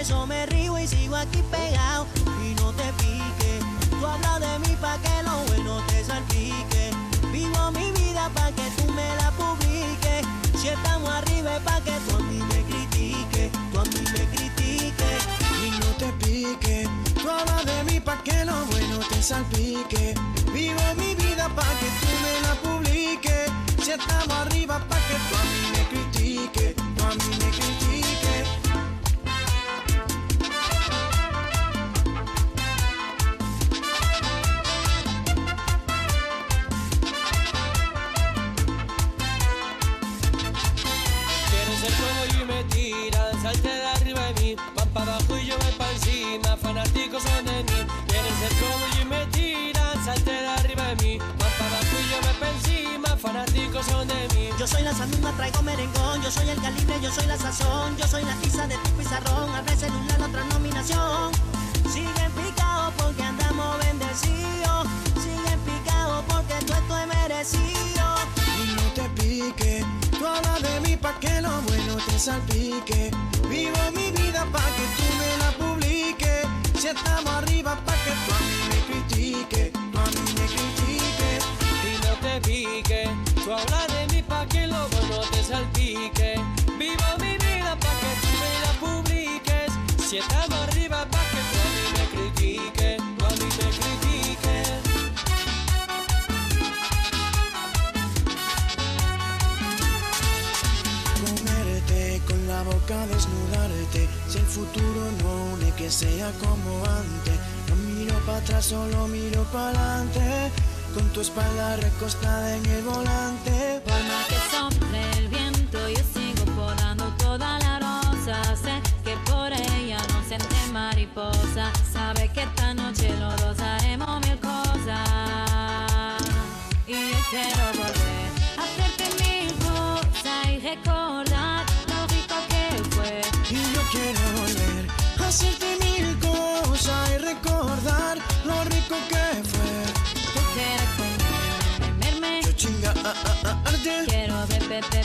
eso me río y sigo aquí pegado. Y no te piques, tú hablas de mí pa' que lo bueno te salpique. Vivo mi vida pa' que tú me la publiques. Si estamos arriba es pa' que tú a mí me critiques, tú a mí me critiques. Y no te piques, tú hablas de mí pa' que lo bueno te salpique. Vivo mi vida pa' que tú me la publiques. Si estamos arriba pa' que tú a mí me critiques, tú a mí me critiques. Quieren ser como yo y me tiran, salte de arriba de mí, van para abajo y yo voy para encima, fanáticos son de mí. Quieren ser como yo y me tiran, salte de arriba de mí, van para abajo y yo voy para encima, fanáticos son de mí. Yo soy la sandunga, traigo merengón. Yo soy el calibre, yo soy la sazón. Yo soy la tiza de tu pizarrón. Abre celular, otra nominación. Siguen picados porque andamos bendecidos. Siguen picados porque todo esto es merecido. Y no te piques, tú hablas de mí pa' que lo bueno te salpique. Vivo mi vida pa' que tú me la publiques. Si estamos arriba pa' que tú a mí me critiques, tú a mí me critiques. Y no te piques, tú hablas de mí pa' que lo bueno te salpique. Vivo mi vida pa' que tú me la publiques. Si estamos arriba pa' que tú a mí me critiques, tú a mí me critiques. Comerte con la boca, desnudarte. Si el futuro no une que sea como antes. No miro para atrás, solo miro para adelante. Con tu espalda recostada en el volante. Por más que sople el viento, yo sigo podando toda la rosa. Sé que por ella no siente mariposa. Sabe que esta noche los dos haremos mil cosas. Y yo quiero volver a hacerte mil cosas y recordar lo rico que fue. Y yo quiero volver a hacerte mil cosas y recordar lo rico que fue. Tú quieres comerme, Yo chinga arte. quiero beberte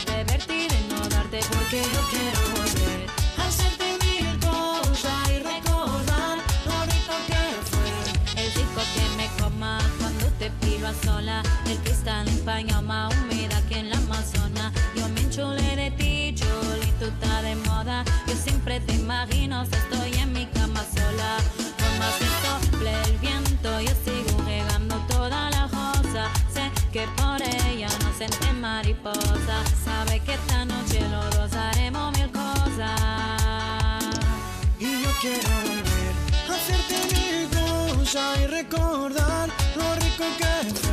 y desnudarte porque yo quiero volver A hacerte mil cosas y recordar lo rico que fue. el rico que me coma cuando te pido a sola, el cristal empañado más humedad que en la Amazona. Yo me enchulé de ti, Julie, tú estás de moda. Yo siempre te imagino si estoy en mi cama sola. Por más que sople el viento, yo sigo regando toda la rosa. Sé que por ella no siente mariposa. Sabe que esta noche los dos haremos mil cosas. Y yo quiero volver a hacerte mil cosas y recordar lo rico que fue.